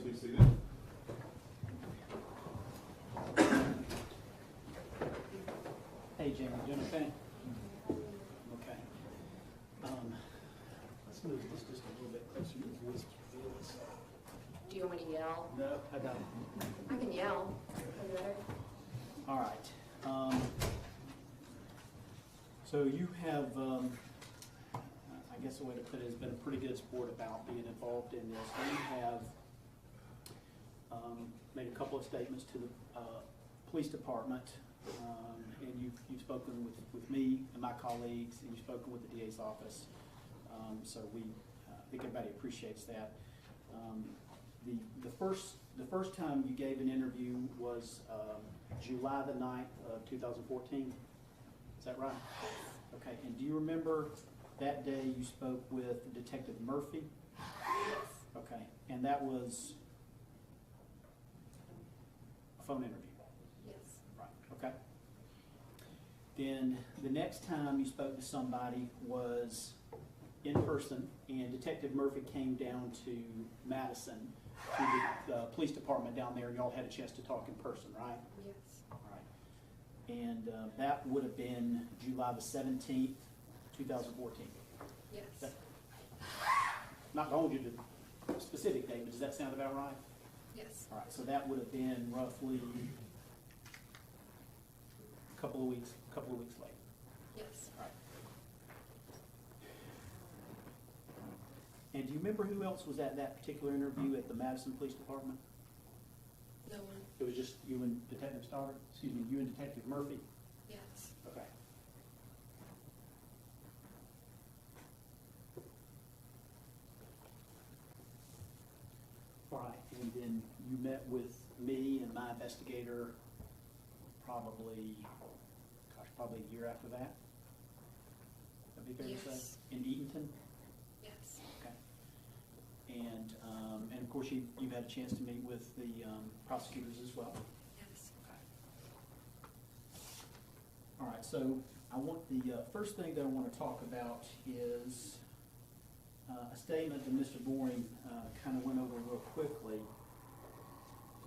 Please be seated. Hey, Jaynie, doing okay? Okay. Let's move this just a little bit closer to your voice. Do you want me to yell? No, I don't. I can yell. Is that better? All right. So you have, I guess the way to put it has been a pretty good sport about being involved in this. You have made a couple of statements to the police department, and you've spoken with me and my colleagues, and you've spoken with the DA's office. So I think everybody appreciates that. The first time you gave an interview was July the 9th of 2014. Is that right? Okay. And do you remember that day you spoke with Detective Murphy? Yes. Okay. And that was a phone interview? Yes. Right. Okay. Then the next time you spoke to somebody was in person, and Detective Murphy came down to Madison to the police department down there, and y'all had a chance to talk in person, right? Yes. All right. And that would have been July the 17th, 2014. Yes. Not to hold you to a specific date, but does that sound about right? Yes. All right, so that would have been roughly a couple of weeks later. Yes. All right. And do you remember who else was at that particular interview at the Madison Police Department? No one. It was just you and you and Detective Murphy? Yes. Okay. All right, and then you met with me and my investigator probably a year after that? That'd be fair to say? Yes. In Eatonton? Yes. Okay. And of course, you've had a chance to meet with the prosecutors as well? Yes. Okay. All right, so I want the first thing that I want to talk about is a statement that Mr. Boring kind of went over real quickly.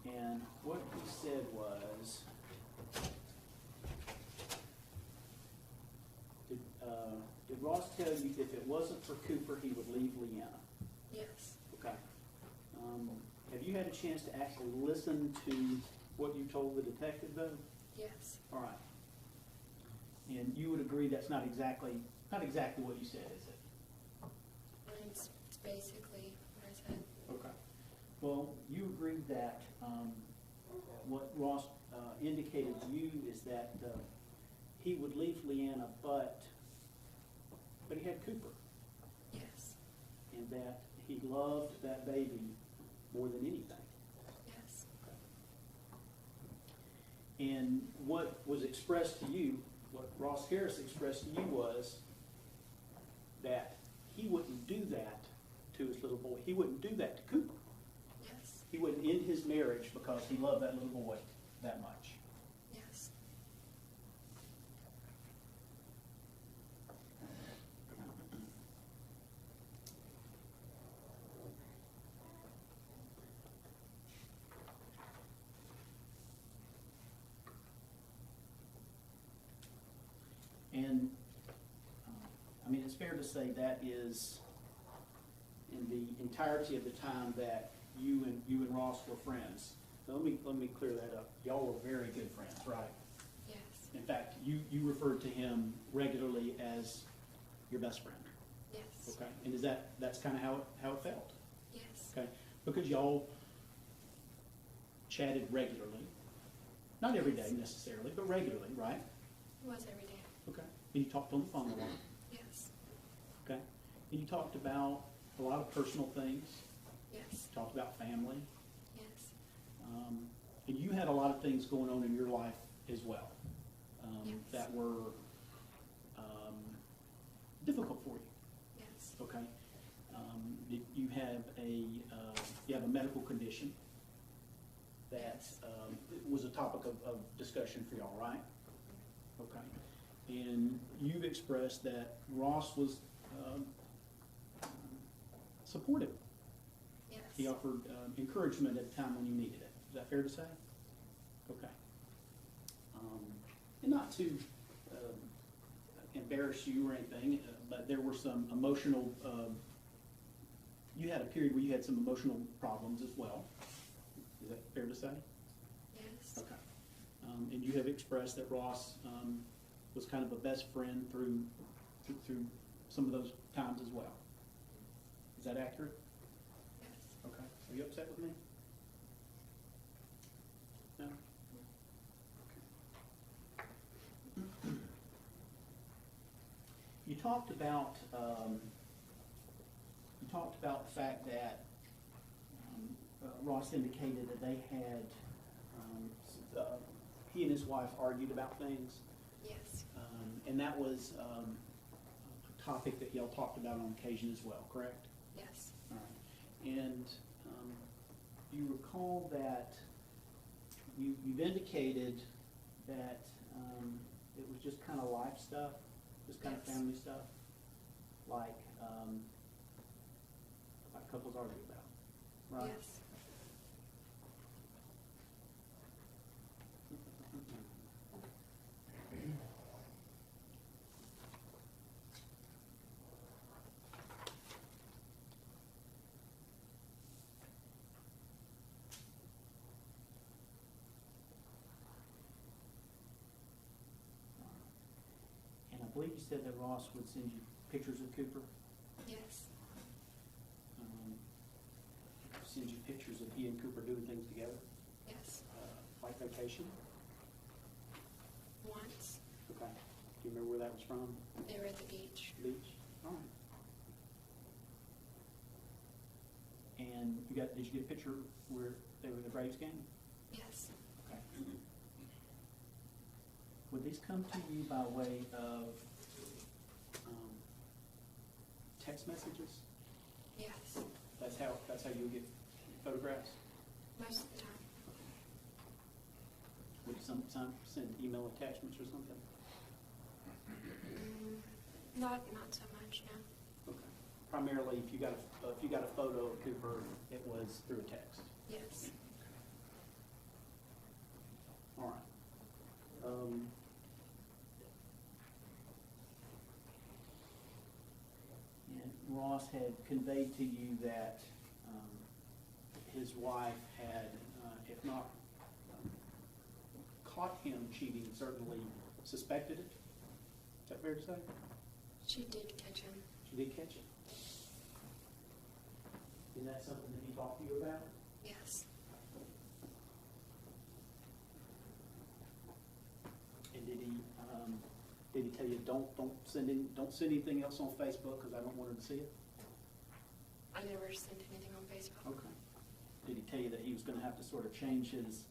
And what he said was, did Ross tell you if it wasn't for Cooper, he would leave Leanna? Yes. Okay. Have you had a chance to actually listen to what you told the detective, though? Yes. All right. And you would agree that's not exactly what you said, is it? It's basically what I said. Okay. Well, you agreed that what Ross indicated to you is that he would leave Leanna, but he had Cooper, Yes. and that he loved that baby more than anything. Yes. And what was expressed to you, what Ross Harris expressed to you was that he wouldn't do that to his little boy. He wouldn't do that to Cooper. Yes. He wouldn't end his marriage because he loved that little boy that much. Yes. And I mean, it's fair to say that is in the entirety of the time that you and Ross were friends. So let me clear that up. Y'all were very good friends, right? Yes. In fact, you referred to him regularly as your best friend. Yes. Okay, and that's kind of how it felt. Yes. Okay, because y'all chatted regularly, not every day necessarily, but regularly, right? It was every day. Okay, and you talked on the phone a lot. Yes. Okay, and you talked about a lot of personal things. Yes. Talked about family, Yes. and you had a lot of things going on in your life as well Yes. that were difficult for you. Yes. Okay, you have a medical condition that was a topic of discussion for y'all, right? Okay, and you've expressed that Ross was supportive. Yes. He offered encouragement at the time when you needed it. Is that fair to say? Okay. And not to embarrass you or anything, but there were some emotional, you had a period where you had some emotional problems as well. Is that fair to say? Yes. Okay. And you have expressed that Ross was kind of a best friend through some of those times as well. Is that accurate? Yes. Okay. Are you upset with me? No? Okay. You talked about the fact that Ross indicated that they had he and his wife argued about things, Yes. and that was a topic that y'all talked about on occasion as well, correct? Yes. All right. And do you recall that you've indicated that it was just kind of life stuff, just kind of Yes. family stuff, like couples argue about, right? Yes. And I believe you said that Ross would send you pictures of Cooper. Yes. Send you pictures of he and Cooper doing things together, Yes. like vacation. Once. Okay. Do you remember where that was from? They were at the beach. Beach. All right. And did you get a picture where they were at the Braves game? Yes. Okay. Would these come to you by way of text messages? Yes. That's how you get photographs? Most of the time. Would you sometimes send email attachments or something? Not so much, no. Okay. Primarily, if you got a photo of Cooper, it was through a text. Yes. All right. And Ross had conveyed to you that his wife had, if not caught him cheating, certainly suspected it. Is that fair to say? She did catch him. She did catch it. Is that something that he talked to you about? Yes. And did he tell you don't send anything else on Facebook because I don't want her to see it? I never sent anything on Facebook. Okay. Did he tell you that he was going to have to sort of change his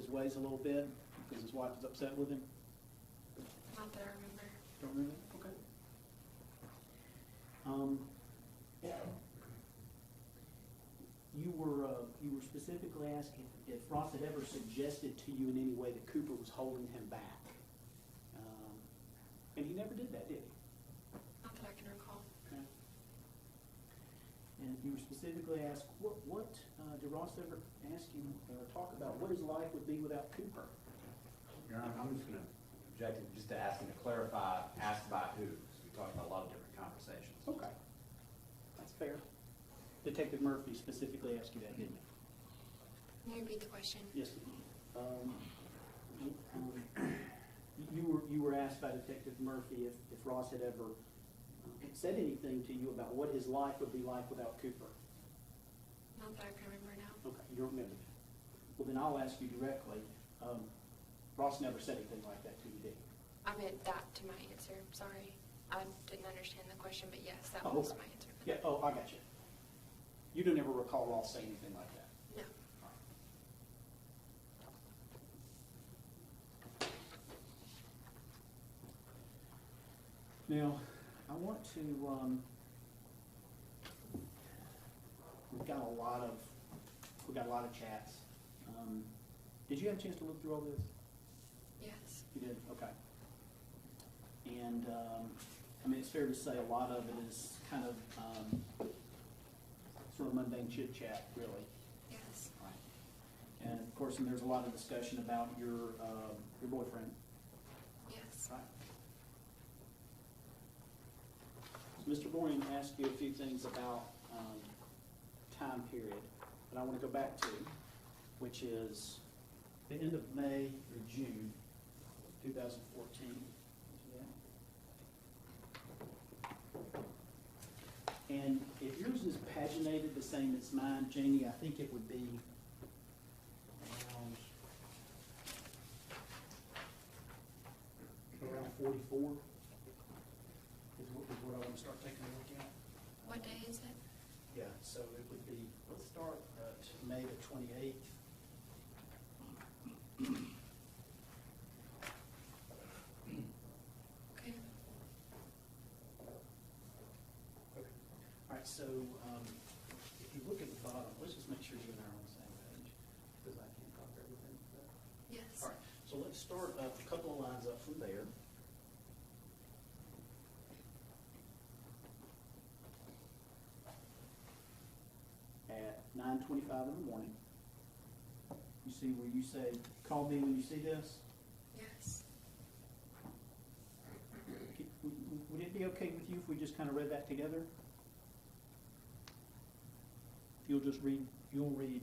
ways a little bit because his wife was upset with him? Not that I remember. Don't remember? Okay. You were specifically asking if Ross had ever suggested to you in any way that Cooper was holding him back. And he never did that, did he? Not that I can recall. Okay. And you were specifically asked, what did Ross ever ask you talk about what his life would be without Cooper? Your Honor, I'm just going to object just to ask him to clarify, asked by who, because we talked about a lot of different conversations. Okay. That's fair. Detective Murphy specifically asked you that, didn't he? Can you repeat the question? Yes. You were asked by Detective Murphy if Ross had ever said anything to you about what his life would be like without Cooper. Not that I can remember now. Okay, you don't remember that. Well, then I'll ask you directly. Ross never said anything like that to you, did he? I meant that to my answer. Sorry. I didn't understand the question, but yes, that Oh, was okay. my answer. Yeah, oh, I got you. You don't ever recall Ross saying anything like that? No. Now, I want to, we've got a lot of chats. Did you have a chance to look through all this? Yes. You did, okay. And, I mean, it's fair to say a lot of it is kind of sort of mundane chit chat, really. Yes. Right. And of course, and there's a lot of discussion about your boyfriend. Yes. Right. So Mr. Boring asked you a few things about time period that I want to go back to, which is the end of May or June 2014. And if yours is paginated the same as mine, Jaynie, I think it would be around 44 is what I want to start taking a look at. What day is it? Yeah, so it would be, let's start at May the 28th. Okay. All right, so if you look at the bottom, let's just make sure you and I are on the same page, because I can't copy everything. Yes. All right, so let's start up a couple of lines up from there. At 9:25 in the morning, you see where you say, "Call me when you see this." Yes. Would it be okay with you if we just kind of read that together? You'll read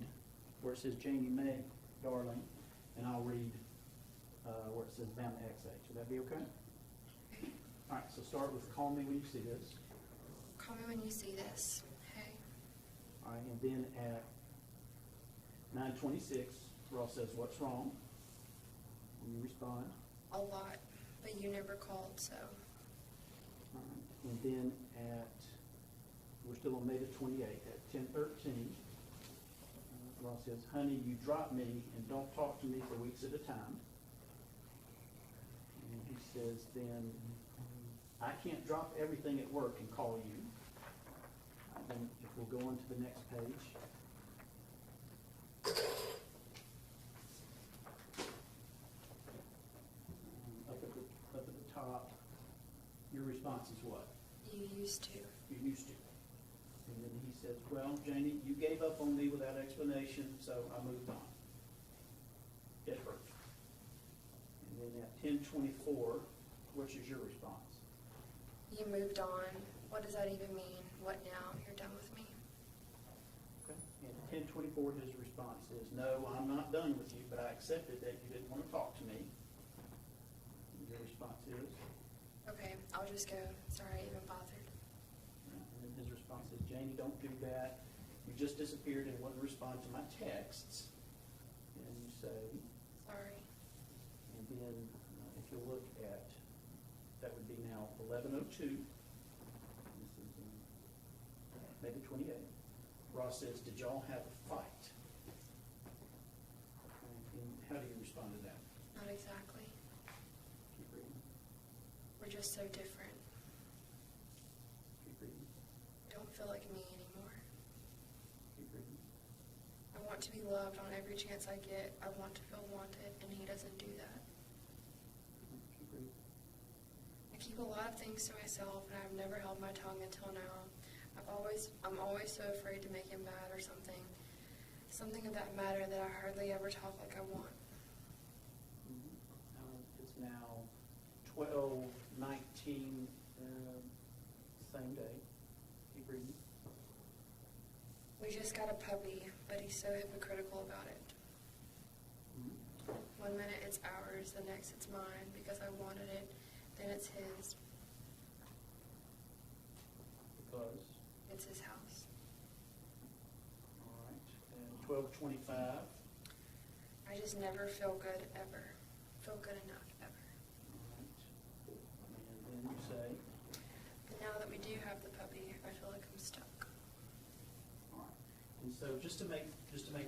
where it says Jaynie May, darling, and I'll read where it says Bama XH. Would that be okay? Okay. All right, so start with call me when you see this. Call me when you see this. Hey. All right, and then at 9:26, Ross says, "What's wrong?" And you respond. A lot, but you never called, so. All right, and then we're still on May the 28th, at 10:13, Ross says, "Honey, you dropped me and don't talk to me for weeks at a time." And he says then, "I can't drop everything at work and call you." Then if we'll go on to the next page. Up at the top, your response is what? You used to. You used to. And then he says, "Well, Jaynie, you gave up on me without explanation, so I moved on." It hurt. And then at 10:24, which is your response? You moved on. What does that even mean? What now? You're done with me? Okay. And at 10:24, his response is, "No, I'm not done with you, but I accepted that you didn't want to talk to me." And your response is? Okay, I'll just go. Sorry I even bothered. And then his response is, "Jaynie, don't do that. You just disappeared and wouldn't respond to my texts." And you say, Sorry. and then if you look at, that would be now 11:02. This is maybe 28. Ross says, "Did y'all have a fight?" And how do you respond to that? Not exactly. Keep reading. We're just so different. Keep reading. Don't feel like me anymore. Keep reading. I want to be loved on every chance I get. I want to feel wanted, and he doesn't do that. Keep reading. I keep a lot of things to myself, and I've never held my tongue until now. I'm always so afraid to make him mad or something of that matter that I hardly ever talk like I want. It's now 12:19, same day. Keep reading. We just got a puppy, but he's so hypocritical about it. One minute it's ours, the next it's mine because I wanted it, then it's his. Because? It's his house. All right, and 12:25. I just never feel good ever. Feel good enough ever. All right, and then you say, And now that we do have the puppy, I feel like I'm stuck. all right. And so just to make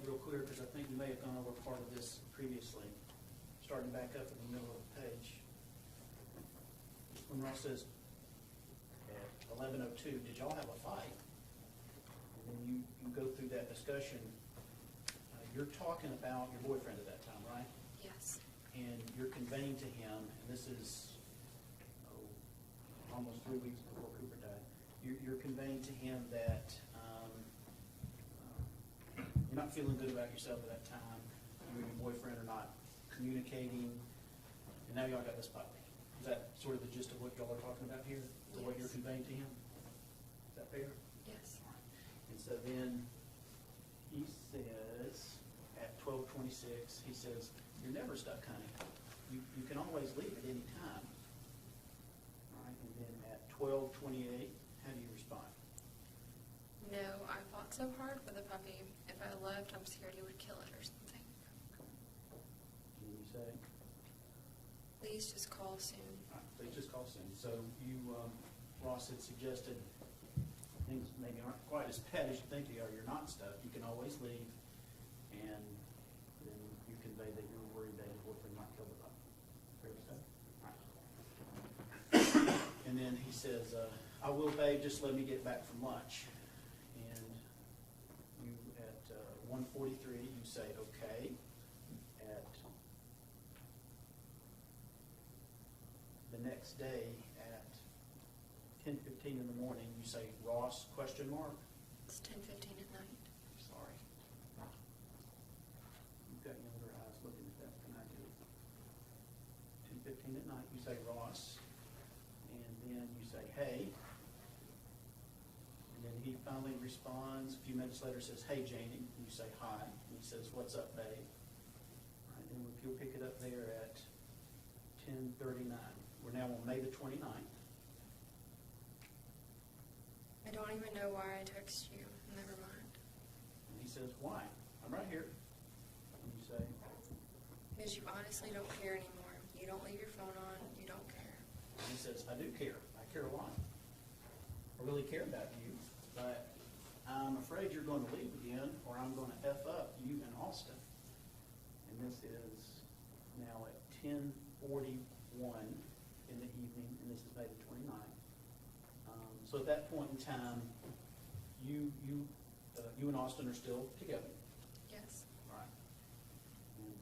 real clear, because I think you may have gone over part of this previously, starting back up in the middle of the page. When Ross says, at 11:02, "Did y'all have a fight?" And then you go through that discussion. You're talking about your boyfriend at that time, right? Yes. And you're conveying to him, and this is almost 3 weeks before Cooper died, you're conveying to him that you're not feeling good about yourself at that time, you and your boyfriend are not communicating, and now y'all got this puppy. Is that sort of the gist of what y'all are talking about here, or what you're Yes. conveying to him? Is that fair? Yes. And so then he says, at 12:26, he says, "You're never stuck, honey. You can always leave at any time." All right, and then at 12:28, how do you respond? No, I fought so hard for the puppy. If I left, I'm scared he would kill it or something. And you say, Please just call soon. all right, please just call soon. So you, Ross had suggested things maybe aren't quite as bad as you think they are. You're not stuck. You can always leave. And then you convey that you're worried that your boyfriend might kill the puppy. Fair to say? All right. And then he says, "I will, babe, just let me get back from lunch." And you, at 1:43, you say, "Okay." At the next day, at 10:15 in the morning, you say, "Ross, question mark?" It's 10:15 at night. Sorry. You've got younger eyes looking at that than I do. 10:15 at night, you say, "Ross," and then you say, "Hey." And then he finally responds, a few minutes later says, "Hey, Jaynie." And you say, "Hi." And he says, "What's up, babe?" All right, then you'll pick it up there at 10:39. We're now on May the 29th. I don't even know why I text you. Never mind. And he says, "Why? I'm right here." And you say, Because you honestly don't care anymore. You don't leave your phone on. You don't care. and he says, "I do care. I care a lot. I really care about you, but I'm afraid you're going to leave again, or I'm going to F up you and Austin." And this is now at 10:41 in the evening, and this is May the 29th. So at that point in time, you and Austin are still together. Yes. Right. And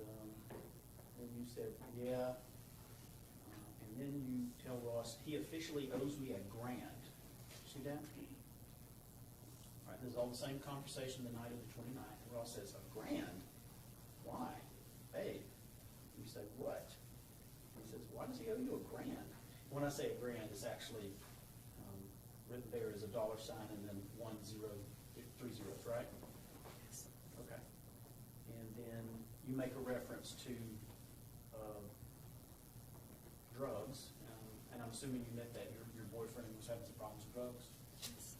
then you said, "Yeah." And then you tell Ross, "He officially owes me $1,000. See that? All right, this is all the same conversation the night of the 29th. And Ross says, $1,000? Why? Babe." And you say, "What?" And he says, "Why does he owe you $1,000?" When I say $1,000, it's actually written there as a $sign and then 3 zeros, right? Yes. Okay. And then you make a reference to drugs, and I'm assuming you meant that your boyfriend was having some problems with drugs. Yes.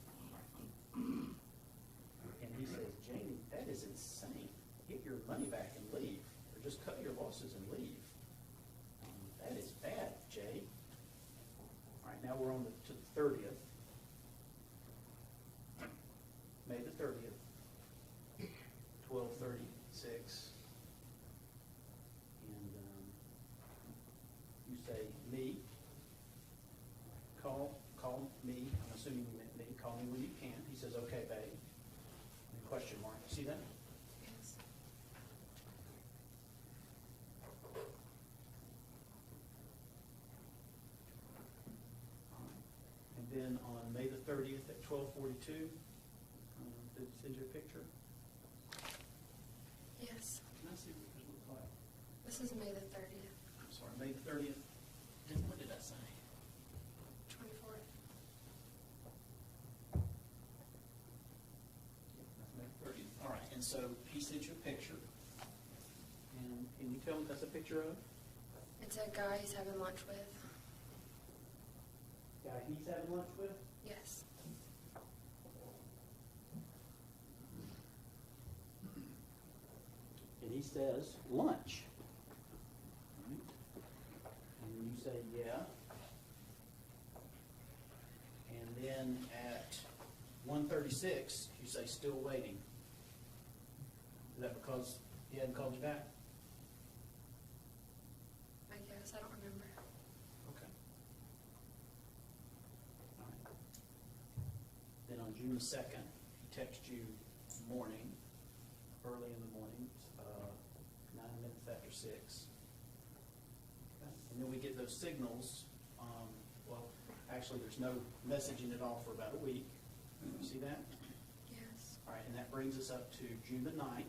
And he says, "Jaynie, that is insane. Get your money back and leave, or just cut your losses and leave. That is bad, Jay." All right, now we're on to the 30th. May the 30th, 12:36. And you say, "Me, call me." I'm assuming you meant me. "Call me when you can." He says, "Okay, babe." And question mark. You see that? Yes. And then on May the 30th at 12:42, did it send you a picture? Yes. Can I see what this looks like? This is May the 30th. I'm sorry, May the 30th. What did I say? 24th. That's May the 30th. All right, and so he sent you a picture. And can you tell me what that's a picture of? It's a guy he's having lunch with. Guy he's having lunch with? Yes. And he says, "Lunch." And you say, "Yeah." And then at 1:36, you say, "Still waiting." Is that because he hadn't called you back? I guess. I don't remember. Okay. All right. Then on June 2nd, he texts you morning, early in the morning, 9 minutes after 6. Okay. And then we get those signals. Well, actually, there's no messaging at all for about a week. You see that? Yes. All right, and that brings us up to June the 9th.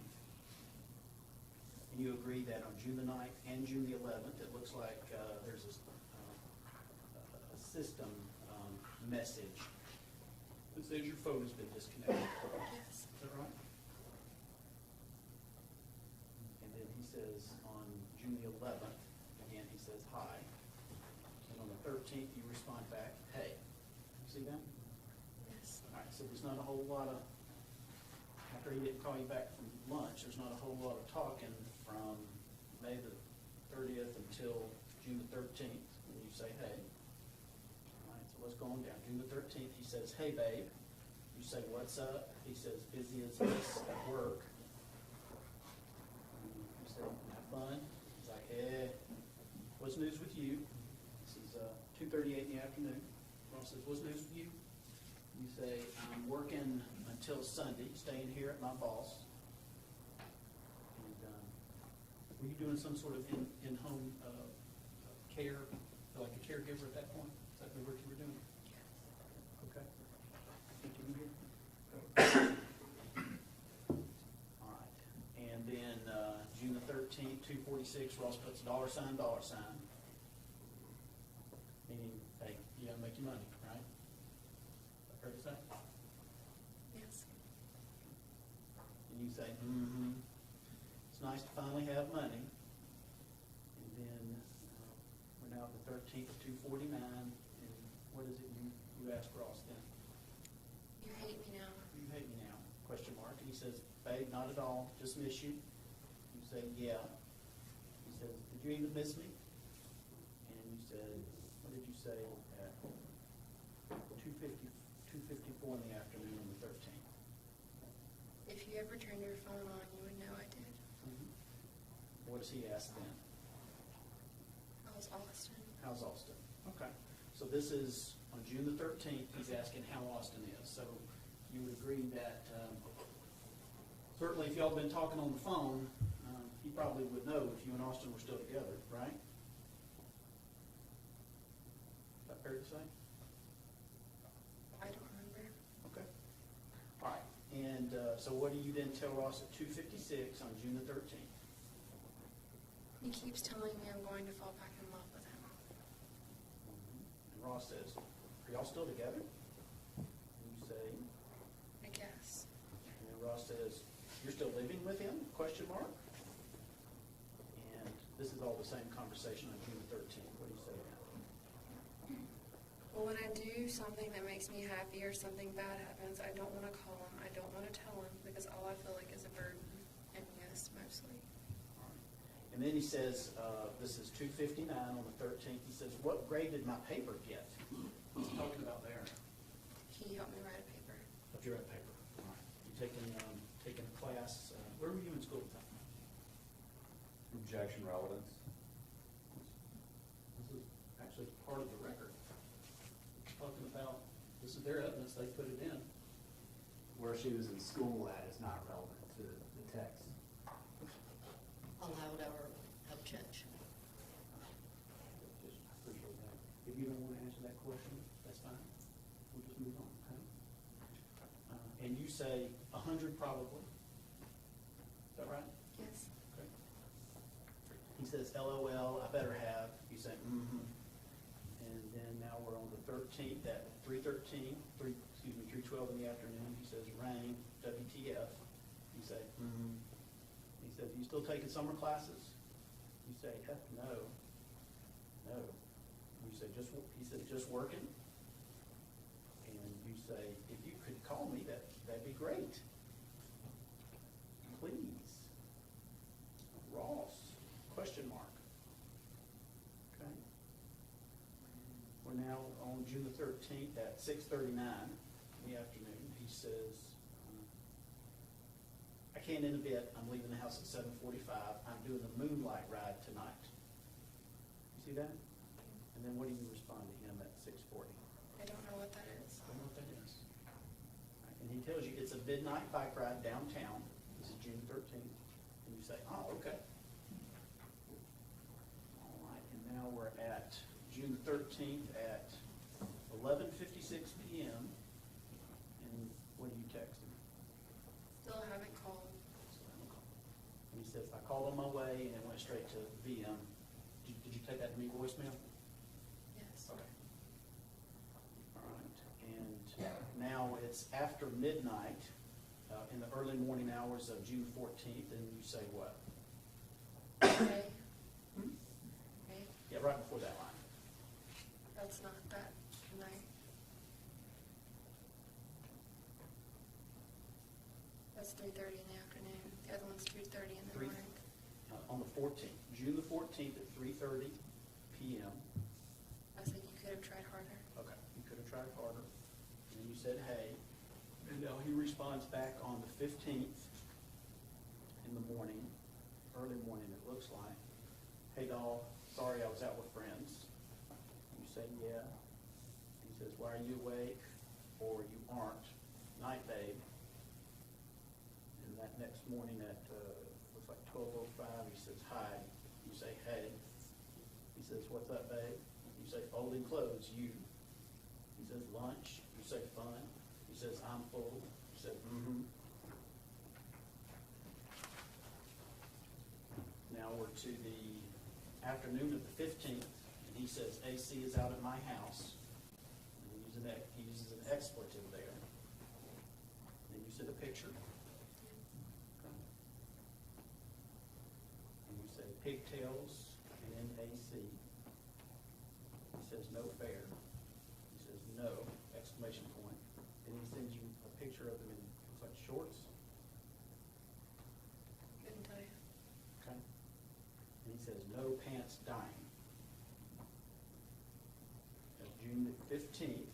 And you agree that on June the 9th and June the 11th, it looks like there's a system message that says your phone has been disconnected. Yes. Is that right? And then he says on June the 11th, again, he says hi. And on the 13th, you respond back, hey. See that? Yes. All right, so there's not a whole lot of, after he didn't call you back from lunch, there's not a whole lot of talking from May the 30th until June the 13th, when you say, hey. All right, so let's go on down. June the 13th, he says, hey, babe. You say, what's up? He says, busy as this at work. You say, have fun. He's like, what's news with you? This is 2:38 in the afternoon. Ross says, what's news with you? You say, I'm working until Sunday, staying here at my boss. And were you doing some sort of in-home care, like a caregiver at that point? Is that the work you were doing? Okay. Continue here. All right. And then June the 13th, 2:46, Ross puts $, meaning, hey, you gotta make your money, right? Fair to say? Yes. And you say, it's nice to finally have money. And then we're now at the 13th of 2:49, and what is it you ask Ross then? You hate me now. You hate me now, question mark. And he says, babe, not at all, just miss you. You say, yeah. He says, did you even miss me? And you said, what did you say at 2:54 in the afternoon on the 13th? If you ever turned your phone on, you would know I did. What does he ask then? How's Austin? How's Austin? Okay. So this is on June the 13th, he's asking how Austin is. So you would agree that certainly if y'all been talking on the phone, he probably would know if you and Austin were still together, right? Is that fair to say? I don't remember. Okay. All right. And so what do you then tell Ross at 2:56 on June the 13th? He keeps telling me I'm going to fall back in love with him. And Ross says, are y'all still together? And you say, I guess. and then Ross says, you're still living with him? Question mark. And this is all the same conversation on June 13th. What do you say now? Well, when I do something that makes me happy or something bad happens, I don't want to call him. I don't want to tell him because all I feel like is a burden. And yes, mostly. All right. And then he says, this is 2:59 on the 13th. He says, what grade did my paper get? What's he talking about there? He helped me write a paper. What you read paper? All right. You taking a class, where were you in school at that time? Objection relevance. This is actually part of the record. Talking about, this is their evidence, they put it in. Where she was in school at is not relevant to the text. Allowed our objection. Just appreciate that. If you don't want to answer that question, that's fine. We'll just move on, okay? And you say 100 probably. Is that right? Yes. Okay. He says, LOL, I better have. You say, And then now we're on the 13th at 3:12 in the afternoon. He says, rain, WTF. You say, He says, you still taking summer classes? You say, heck no. No. You say, he says, just working? And you say, if you could call me, that'd be great. Please. Ross, question mark. Okay. We're now on June the 13th at 6:39 in the afternoon. He says, I can't in a bit. I'm leaving the house at 7:45. I'm doing the moonlight ride tonight. You see that? And then what do you respond to him at 6:40? I don't know what that is. I don't know what that is. And he tells you it's a midnight bike ride downtown. This is June 13th. And you say, oh, okay. All right, and now we're at June 13th at 11:56 p.m. And what do you text him? called on my way and it went straight to VM. Did you take that to me voicemail? Yes. Okay. All right, and now it's after midnight, in the early morning hours of June 14th, and you say what? Okay. Hmm? Okay. Yeah, right before that line. That's not that night. That's 3:30 in the afternoon. The other one's 2:30 in the Three- morning. On the 14th, June the 14th at 3:30 p.m. I said you could have tried harder. Okay, you could have tried harder. And then you said, hey. And now he responds back on the 15th in the morning, early morning it looks like. Hey, doll, sorry I was out with friends. You say, yeah. He says, why are you awake? Or you aren't. Night, babe. And that next morning at, looks like 12:05, he says, hi. You say, hey. He says, what's up, babe? You say, folding clothes, you. He says, lunch. You say, fun. He says, I'm full. He says, mm-hmm. Now we're to the afternoon of the 15th, and he says, AC is out at my house. And he uses an expletive there. Then you send a picture. And you say pigtails and then AC. He says, no fair. He says, no, exclamation point. And he sends you a picture of them in, looks like shorts. Couldn't tell you. Okay. And he says, no pants dying. That's June the 15th.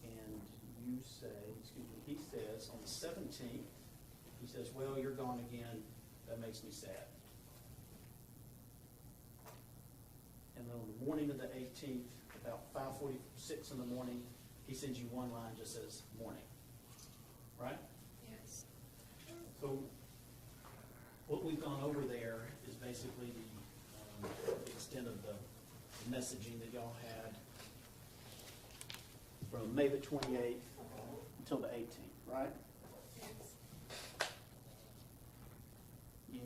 And you say, excuse me, he says on the 17th, he says, well, you're gone again. That makes me sad. And then on the morning of the 18th, about 5:46 in the morning, he sends you one line, just says, morning. Right? Yes. So what we've gone over there is basically the extent of the messaging that y'all had from May the 28th until the 18th, right? Yes.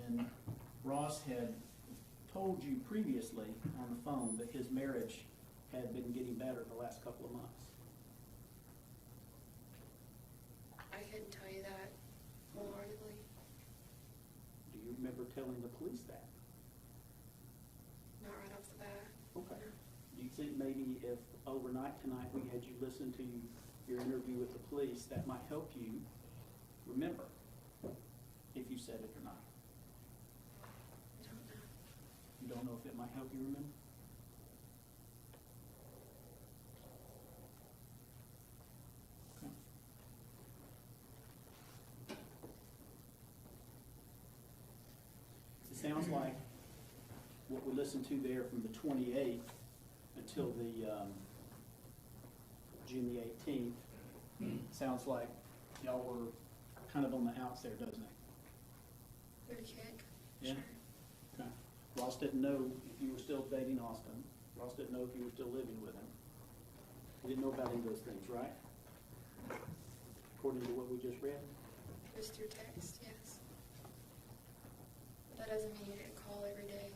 And Ross had told you previously on the phone that his marriage had been getting better the last couple of months. I couldn't tell you that wholeheartedly. Do you remember telling the police that? Not right off the bat. Okay. Do you think maybe if overnight tonight we had you listen to your interview with the police, that might help you remember if you said it or not? I don't know. You don't know if it might help you remember? Okay. It sounds like what we listened to there from the 28th until the June the 18th, sounds like y'all were kind of on the outs there, doesn't it? Good kick. Yeah. Sure. Okay. Ross didn't know if you were still dating Austin. Ross didn't know if you were still living with him. He didn't know about any of those things, right? According to what we just read? Just through text, yes. But that doesn't mean you didn't call every day.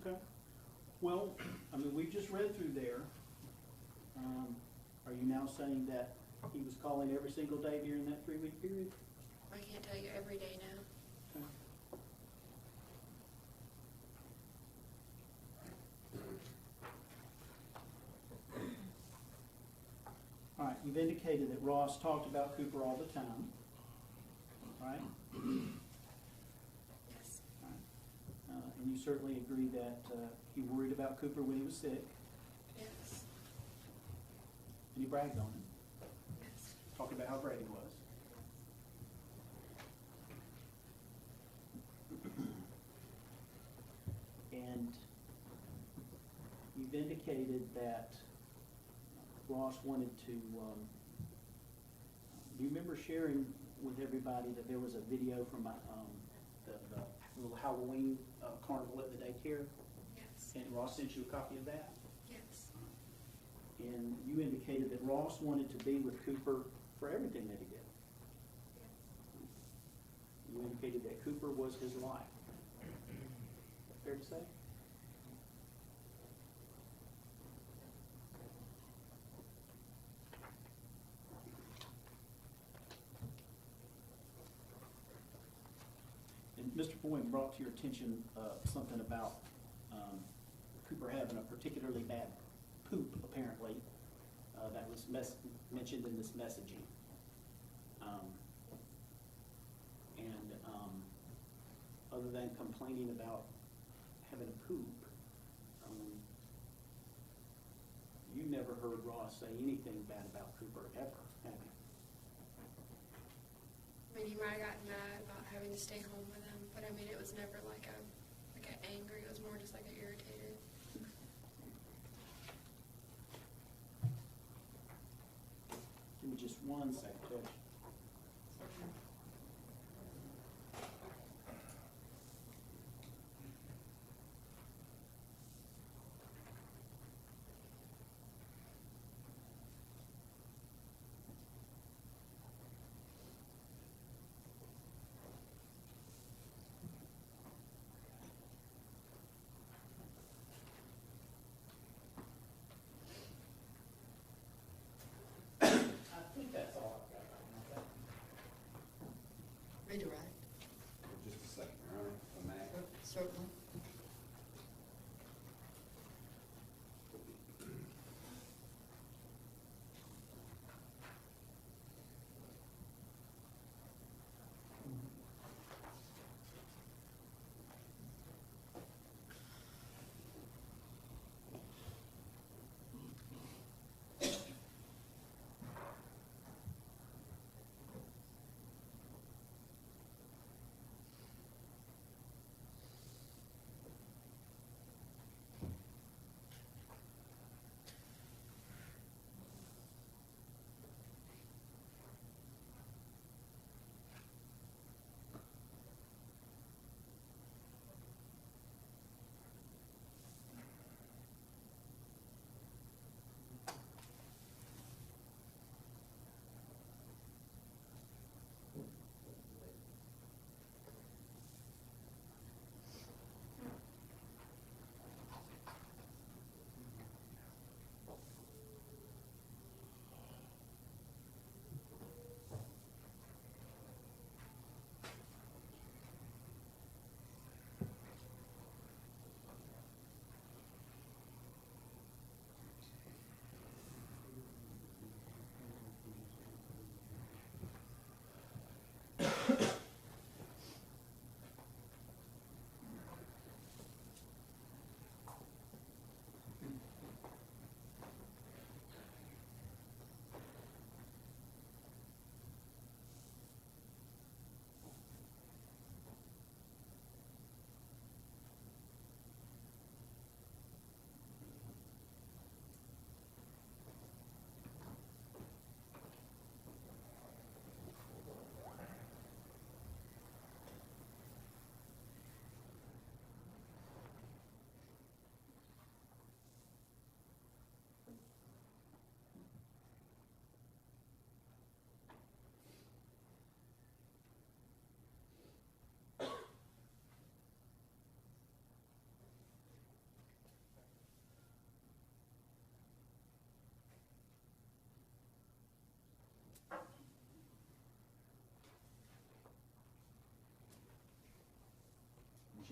Okay. Well, I mean, we just read through there. Are you now saying that he was calling every single day during that 3-week period? I can't tell you every day now. Okay. All right, you've indicated that Ross talked about Cooper all the time, right? Yes. All right. And you certainly agree that he worried about Cooper when he was sick, Yes. and he bragged on him, Yes. talking about how great he was. And you've indicated that Ross wanted to, do you remember sharing with everybody that there was a video from the little Halloween carnival at the daycare? Yes. And Ross sent you a copy of that? Yes. And you indicated that Ross wanted to be with Cooper for everything that he did. You indicated that Cooper was his life. Fair to say? And Mr. Boyd brought to your attention something about Cooper having a particularly bad poop, apparently, that was mentioned in this messaging. Other than complaining about having a poop, you never heard Ross say anything bad about Cooper ever, have you? I mean, he might have gotten mad about having to stay home with him, but I mean, it was never like an angry. It was more just like an irritated. Give me just 1 second, Judge. I think that's all I've got right now. Redirect. Just a second, Your Honor, if I may. Certainly.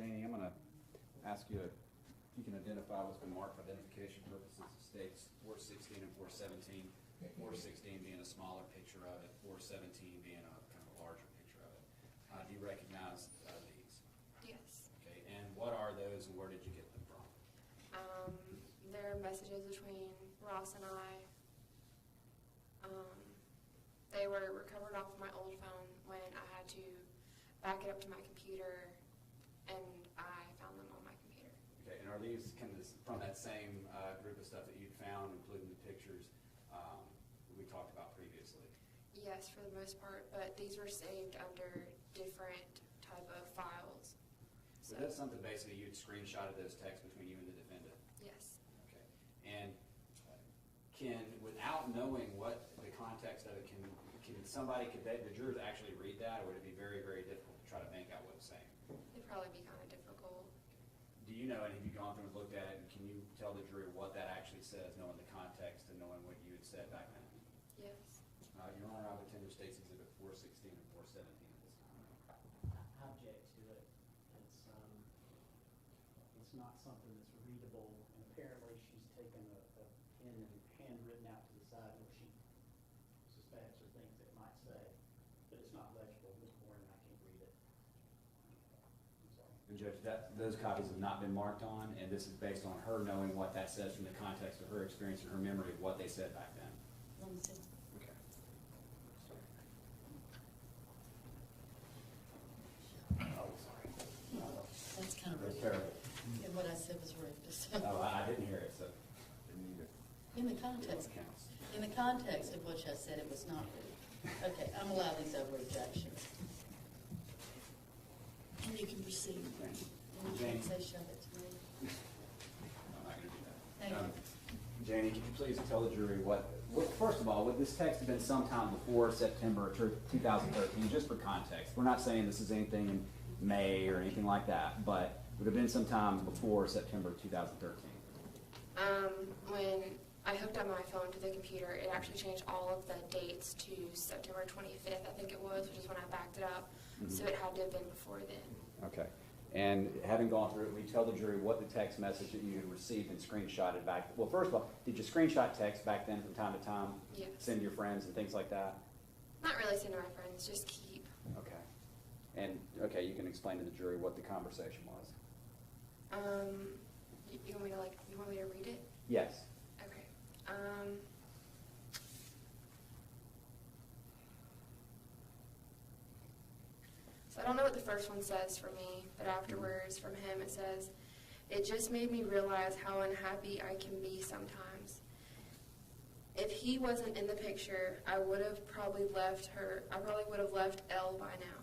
Jaynie, I'm gonna ask you if you can identify what's been marked for identification purposes. It states 416 and 417. 416 being a smaller picture of it, 417 being a kind of a larger picture of it. Do you recognize these? Yes. Okay, and what are those and where did you get them from? There are messages between Ross and I. They were recovered off of my old phone when I had to back it up to my computer, and I found them on my computer. Okay, and are these kind of from that same group of stuff that you found, including the pictures we talked about previously? Yes, for the most part, but these were saved under different type of files. So that's something basically you'd screenshotted those texts between you and the defendant? Yes. Okay, and can, without knowing what the context of it, the jurors actually read that, or would it be very, very difficult to try to make out what it's saying. It'd probably be kind of difficult. Do you know, and have you gone through and looked at it, and can you tell the jury what that actually says, knowing the context and knowing what you had said back then? Yes. Your Honor, I would tender State's Exhibit 416 and 417 at this time. I object to it. It's not something that's readable, and apparently she's taken a pen and handwritten out to the side what she suspects or thinks it might say, but it's not legible. Ms. Moore and I can't read it. I'm sorry. And Judge, those copies have not been marked on, and this is based on her knowing what that says from the context of her experience and her memory of what they said back then. Let me see. Okay. Oh, sorry. That's kind of That's rude. terrible. And what I said was rude. Oh, I didn't hear it, so. In the context, Counts. in the context of what I said, it was not rude. Okay, I'm allowed these overreactions. And you can proceed. Thank you. And you Jaynie. can say shove it to me. I'm not gonna do that. Thank you. Jaynie, could you please tell the jury what, first of all, would this text have been sometime before September 2013, just for context? We're not saying this is anything in May or anything like that, but would have been sometime before September 2013. When I hooked up my phone to the computer, it actually changed all of the dates to September 25th, I think it was, which is when I backed it up. So it had to have been before then. Okay. And having gone through it, will you tell the jury what the text message that you had received and screenshotted back? Well, first of all, did you screenshot text back then from time to time? Yes. Send your friends and things like that? Not really send to my friends, just keep. Okay. And, okay, you can explain to the jury what the conversation was. You want me to you want me to read it? Yes. Okay. So I don't know what the first one says for me, but afterwards from him it says, "It just made me realize how unhappy I can be sometimes. If he wasn't in the picture, I would have probably left her. I probably would have left Elle by now."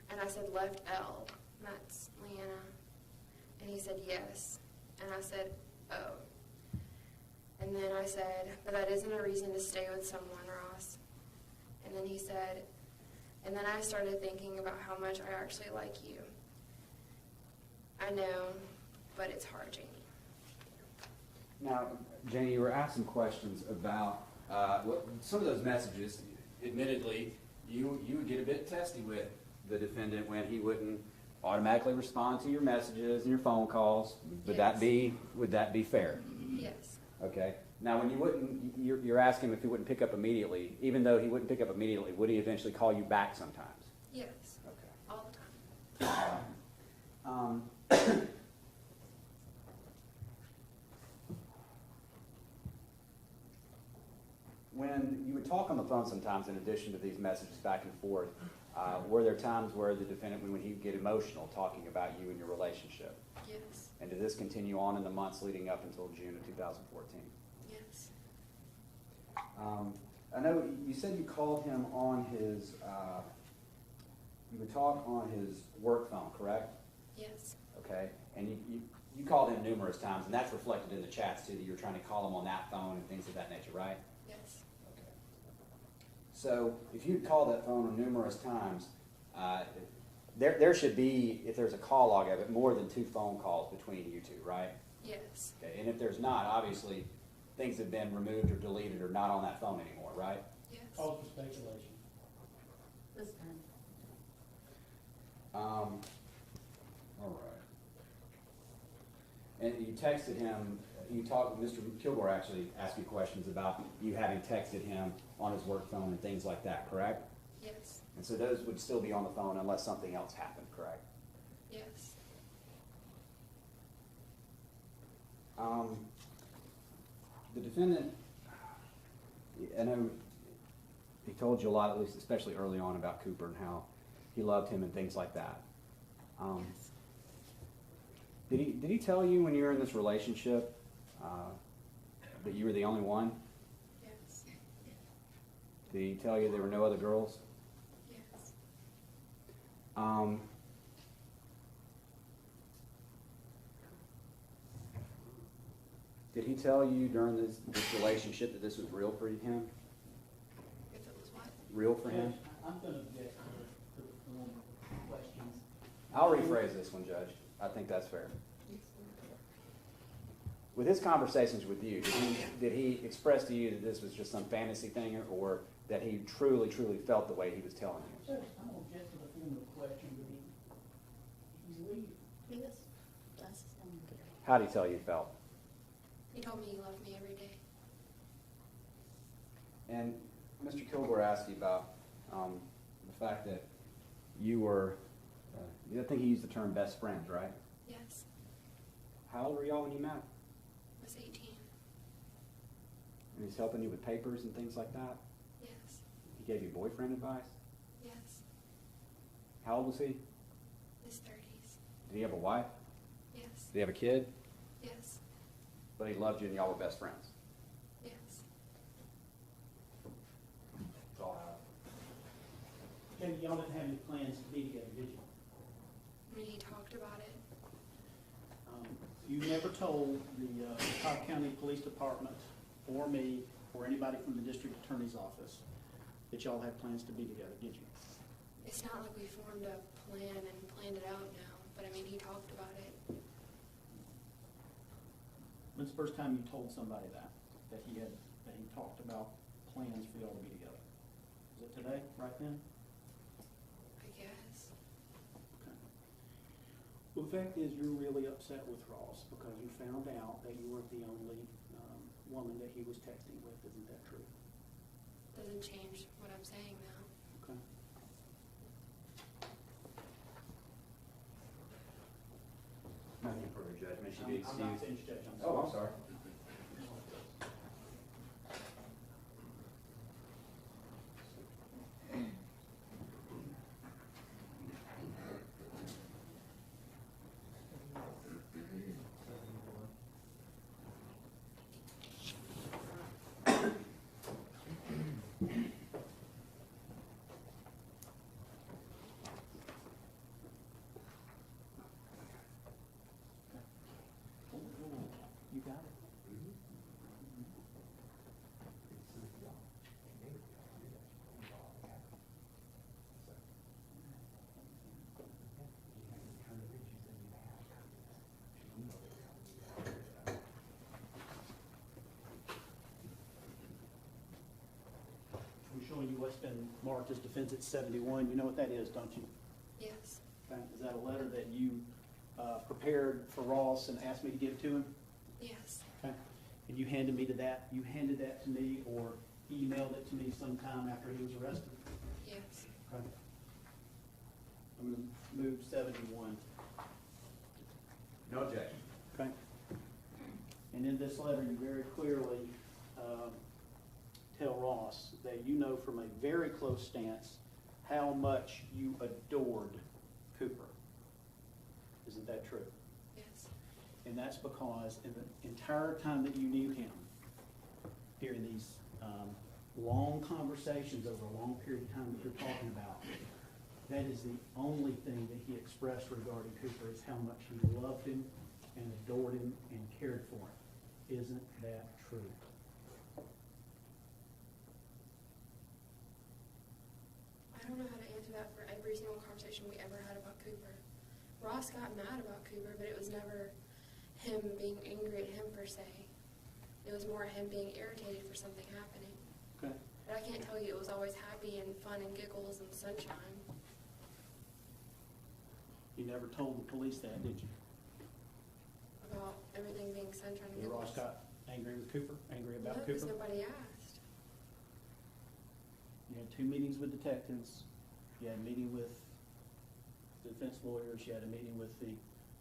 And I said, "Left Elle? That's Leanna." And he said, "Yes." And I said, "Oh." And then I said, "But that isn't a reason to stay with someone, Ross." And then he said, "And then I started thinking about how much I actually like you. I know, but it's hard, Jaynie." Now, Jaynie, you were asked some questions about some of those messages. Admittedly, you would get a bit testy with the defendant when he wouldn't automatically respond to your messages and your phone calls. Would that be fair? Yes. Okay. Now, when you wouldn't, you're asking him if he wouldn't pick up immediately. Even though he wouldn't pick up immediately, would he eventually call you back sometimes? Yes. Okay. All the time. When you would talk on the phone sometimes, in addition to these messages back and forth, were there times where the defendant, when he would get emotional talking about you and your relationship? Yes. And did this continue on in the months leading up until June of 2014? Yes. I know you said you called him on his, you would talk on his work phone, correct? Yes. Okay, and you called him numerous times, and that's reflected in the chats too, that you were trying to call him on that phone and things of that nature, right? Yes. Okay. So if you'd called that phone numerous times, there should be, if there's a call log of it, more than 2 phone calls between you two, right? Yes. Okay, and if there's not, obviously, things have been removed or deleted or not on that phone anymore, right? Yes. Call for speculation. This time. All right. And you texted him, Mr. Kilgore actually asked you questions about you having texted him on his work phone and things like that, correct? Yes. And so those would still be on the phone unless something else happened, correct? Yes. The defendant, I know he told you a lot, at least especially early on, about Cooper and how he loved him and things like that. Yes. Did he tell you when you were in this relationship that you were the only one? Yes. Did he tell you there were no other girls? Yes. Did he tell you during this relationship that this was real for him? If it was what? Real for him? I'm going to object to the form I'll rephrase this one, Judge. I think that's fair. With his conversations with you, did he express to you that this was just some fantasy thing, or that he truly, truly felt the way he was telling you? Sir, I'm gonna object to the form of question, but he's leaving. Yes. Glasses on. How did he tell you he felt? He told me he loved me every day. And Mr. Kilgore asked you about the fact that you were, I think he used the term best friends, right? Yes. How old were y'all when you met? I was 18. And he's helping you with papers and things like that? Yes. He gave you boyfriend advice? Yes. How old was he? His 30s. Did he have a wife? Yes. Did he have a kid? Yes. But he loved you and y'all were best friends? Yes. That's all I have. Jaynie, y'all didn't have any plans to be together, did you? I mean, he talked about it. You never told the Cobb County Police Department or me or anybody from the district attorney's office that y'all had plans to be together, did you? It's not like we formed a plan and planned it out now, but I mean, he talked about it. When's the first time you told somebody that he talked about plans for y'all to be together? Was it today, right then? I guess. Okay. Well, the fact is, you're really upset with Ross because you found out that you weren't the only woman that he was texting with. Isn't that true? Doesn't change what I'm saying now. Okay. Nothing further, Judge. May she be I'm not excused? finished, Judge. I'm Oh, I'm sorry. You got it. I'm showing you what's been marked as Defense at 71. You know what that is, don't you? Yes. Okay. Is that a letter that you prepared for Ross and asked me to give to him? Yes. Okay. And you handed me to that. You handed that to me or emailed it to me sometime after he was arrested. Yes. Okay. I'm going to move 71. No objection. Okay. And in this letter, you very clearly tell Ross that you know from a very close stance how much you adored Cooper. Isn't that true? Yes. And that's because in the entire time that you knew him, during these long conversations over a long period of time that you're talking about, that is the only thing that he expressed regarding Cooper is how much he loved him and adored him and cared for him. Isn't that true? I don't know how to answer that for every single conversation we ever had about Cooper. Ross got mad about Cooper, but it was never him being angry at him per se. It was more him being irritated for something happening. Okay. But I can't tell you it was always happy and fun and giggles and sunshine. You never told the police that, did you? About everything being sunshine and That giggles. Ross got angry with Cooper, angry No, about because Cooper? nobody asked. You had 2 meetings with detectives. You had a meeting with the defense lawyers. You had a meeting with the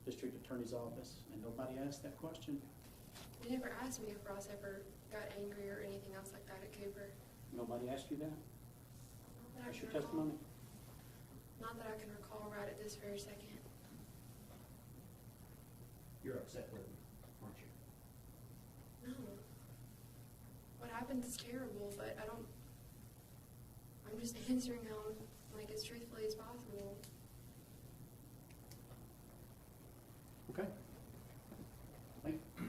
district attorney's office, and nobody asked that question. You never asked me if Ross ever got angry or anything else like that at Cooper. Nobody asked you that? Not that I That's can your recall. testimony? Not that I can recall right at this very second. You're upset with me, aren't you? No. What happened is terrible, but I'm just answering how, like, as truthfully as possible. Okay. Thank you.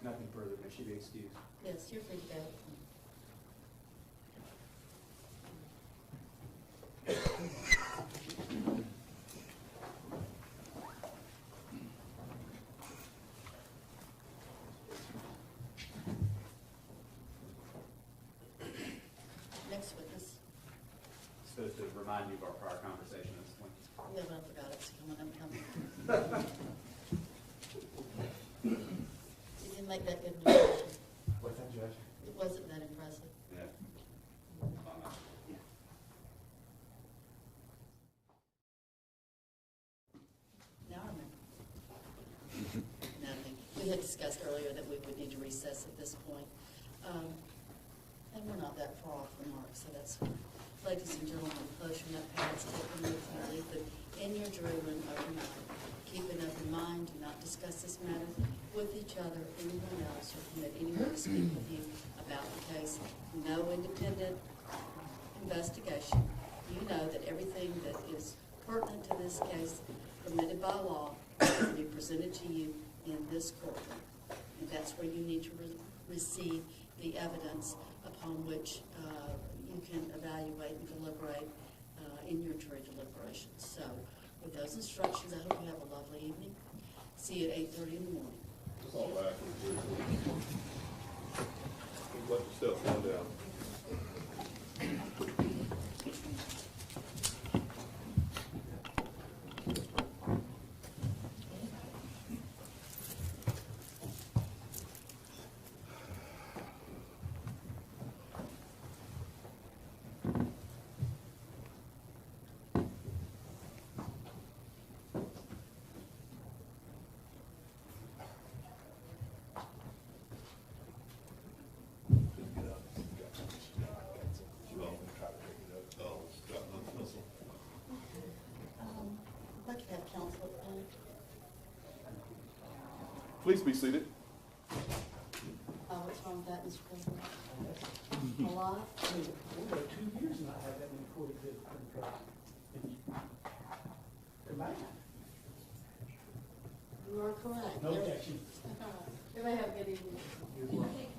Nothing further. May she be excused? Yes, you're free to go. remind you of our prior conversation at this point. Yeah, but I forgot it's coming, I'm coming. You didn't make that good impression. What's that, Judge? It wasn't that impressive. Yeah. Now I remember. Nothing. We had discussed earlier that we would need to recess at this point. And we're not that far off the mark, so that's fine. Ladies and gentlemen, close your notepads, take them with you, leave them in your drawer room overnight. Keep an open mind, do not discuss this matter with each other or anyone else, or permit anyone to speak with you about the case. No independent investigation. You know that everything that is pertinent to this case, permitted by law, will be presented to you in this courtroom. And that's where you need to receive the evidence upon which you can evaluate and deliberate in your jury deliberations. So with those instructions, I hope you have a lovely evening. See you at 8:30 in the morning. It's all right. Let the stuff come down. I'd like to have counsel at the Please be seated. what's wrong with that, Mr. President? A lot? We'll go 2 years and not have that many court exhibits combined. You are correct. No objection. Everybody have a good evening. You're welcome.